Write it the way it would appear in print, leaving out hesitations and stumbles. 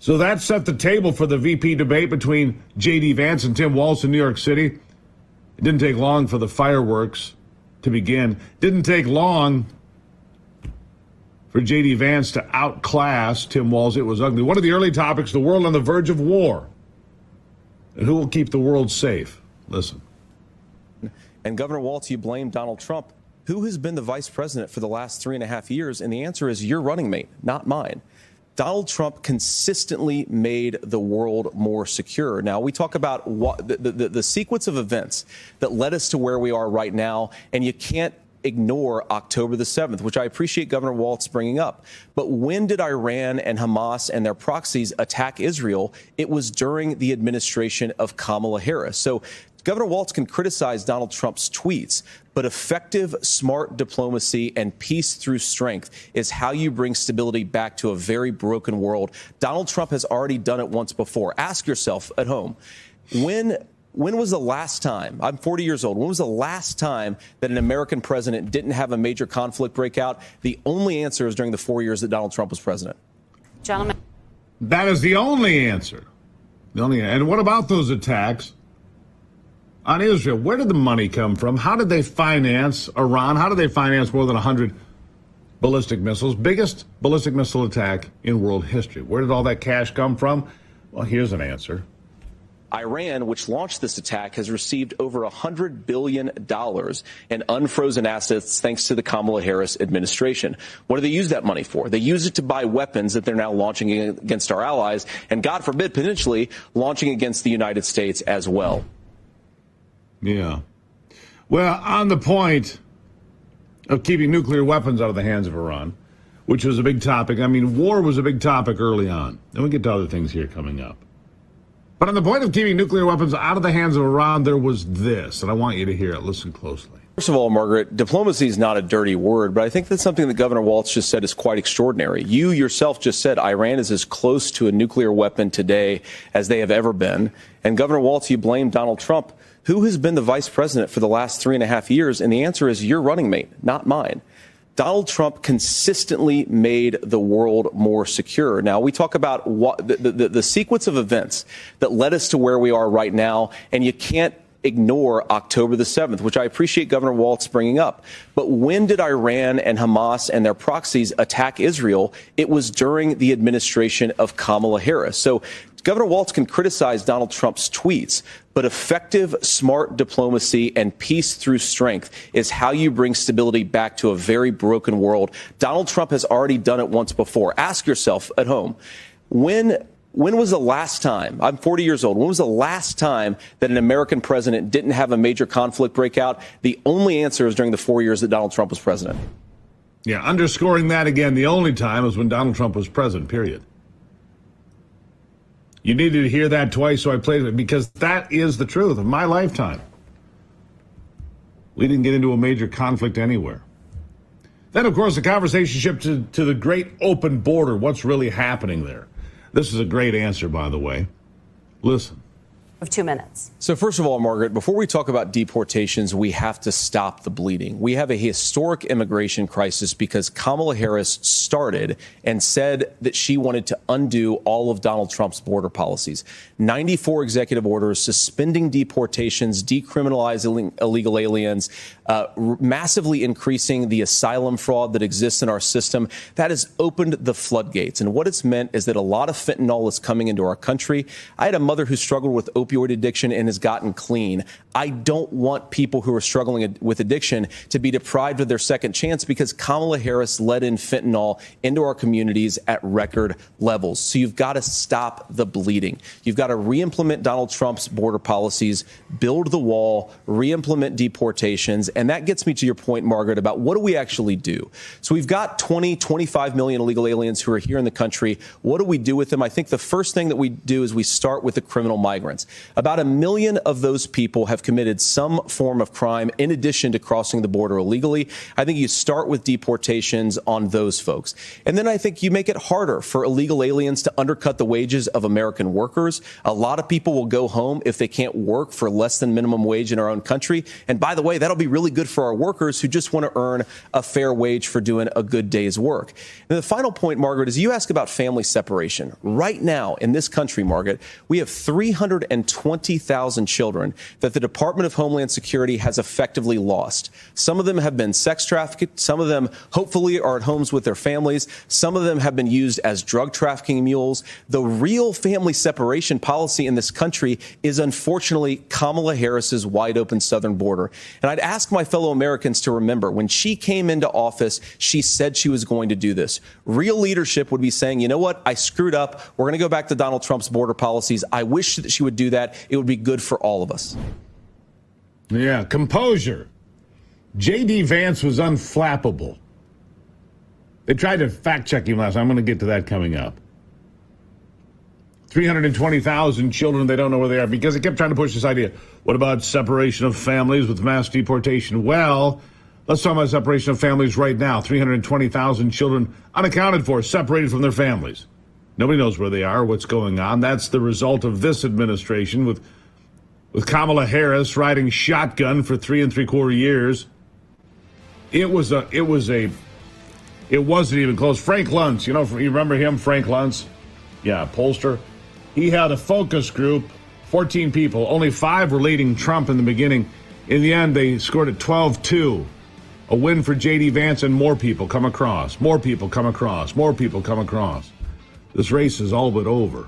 So that set the table for the VP debate between J.D. Vance and Tim Walz in New York City. It didn't take long for the fireworks to begin. Didn't take long for J.D. Vance to outclass Tim Walz. It was ugly. One of the early topics, the world on the verge of war. And who will keep the world safe? Listen. And Governor Walz, you blame Donald Trump. Who has been the vice president for the last 3.5 years? And the answer is your running mate, not mine. Donald Trump consistently made the world more secure. Now, we talk about what the sequence of events that led us to where we are right now, and you can't ignore October the 7th, which I appreciate Governor Walz bringing up. But when did Iran and Hamas and their proxies attack Israel? It was during the administration of Kamala Harris. So Governor Walz can criticize Donald Trump's tweets, but effective, smart diplomacy and peace through strength is how you bring stability back to a very broken world. Donald Trump has already done it once before. Ask yourself at home, when was the last time, I'm 40 years old, when was the last time that an American president didn't have a major conflict break out? The only answer is during the 4 years that Donald Trump was president. Gentlemen. That is the only answer. And what about those attacks on Israel? Where did the money come from? How did they finance Iran? How did they finance more than 100 ballistic missiles? Biggest ballistic missile attack in world history. Where did all that cash come from? Well, here's an answer. Iran, which launched this attack, has received over $100 billion in unfrozen assets thanks to the Kamala Harris administration. What do they use that money for? They use it to buy weapons that they're now launching against our allies and, God forbid, potentially launching against the United States as well. Yeah. Well, on the point of keeping nuclear weapons out of the hands of Iran, which was a big topic. I mean, war was a big topic early on. And we get to other things here coming up. But on the point of keeping nuclear weapons out of the hands of Iran, there was this, and I want you to hear it. Listen closely. First of all, Margaret, diplomacy is not a dirty word, but I think that's something that Governor Walz just said is quite extraordinary. You yourself just said Iran is as close to a nuclear weapon today as they have ever been. And Governor Walz, you blame Donald Trump. Who has been the vice president for the last 3.5 years? And the answer is your running mate, not mine. Donald Trump consistently made the world more secure. Now, we talk about what the sequence of events that led us to where we are right now, and you can't ignore October the 7th, which I appreciate Governor Walz bringing up. But when did Iran and Hamas and their proxies attack Israel? It was during the administration of Kamala Harris. So Governor Walz can criticize Donald Trump's tweets, but effective, smart diplomacy and peace through strength is how you bring stability back to a very broken world. Donald Trump has already done it once before. Ask yourself at home, when was the last time, I'm 40 years old, when was the last time that an American president didn't have a major conflict break out? The only answer is during the 4 years that Donald Trump was president. Yeah, underscoring that again, the only time was when Donald Trump was president, period. You needed to hear that twice, so I played it because that is the truth of my lifetime. We didn't get into a major conflict anywhere. Then, of course, the conversation shifted to the great open border. What's really happening there? This is a great answer, by the way. Listen. Of 2 minutes. So first of all, Margaret, before we talk about deportations, we have to stop the bleeding. We have a historic immigration crisis because Kamala Harris started and said that she wanted to undo all of Donald Trump's border policies. 94 executive orders suspending deportations, decriminalizing illegal aliens, massively increasing the asylum fraud that exists in our system. That has opened the floodgates. And what it's meant is that a lot of fentanyl is coming into our country. I had a mother who struggled with opioid addiction and has gotten clean. I don't want people who are struggling with addiction to be deprived of their second chance because Kamala Harris let in fentanyl into our communities at record levels. So you've got to stop the bleeding. You've got to re-implement Donald Trump's border policies, build the wall, re-implement deportations. And that gets me to your point, Margaret, about what do we actually do? So we've got 25 million illegal aliens who are here in the country. What do we do with them? I think the first thing that we do is we start with the criminal migrants. About 1 million of those people have committed some form of crime in addition to crossing the border illegally. I think you start with deportations on those folks. And then I think you make it harder for illegal aliens to undercut the wages of American workers. A lot of people will go home if they can't work for less than minimum wage in our own country. And by the way, that'll be really good for our workers who just want to earn a fair wage for doing a good day's work. And the final point, Margaret, is you ask about family separation. Right now in this country, Margaret, we have 320,000 children that the Department of Homeland Security has effectively lost. Some of them have been sex trafficked. Some of them hopefully are at homes with their families. Some of them have been used as drug trafficking mules. The real family separation policy in this country is unfortunately Kamala Harris's wide open southern border. And I'd ask my fellow Americans to remember when she came into office, she said she was going to do this. Real leadership would be saying, you know what? I screwed up. We're going to go back to Donald Trump's border policies. I wish that she would do that. It would be good for all of us. Yeah, composure. J.D. Vance was unflappable. They tried to fact check him last night. I'm going to get to that coming up. 320,000 children, they don't know where they are because they kept trying to push this idea. What about separation of families with mass deportation? Well, let's talk about separation of families right now. 320,000 children unaccounted for, separated from their families. Nobody knows where they are, what's going on. That's the result of this administration with Kamala Harris riding shotgun for 3 3/4 years. It wasn't even close. Frank Luntz, you remember him, Frank Luntz? Yeah, pollster. He had a focus group, 14 people. Only 5 were leading Trump in the beginning. In the end, they scored at 12-2. A win for J.D. Vance, and more people come across. More people come across. More people come across. This race is all but over.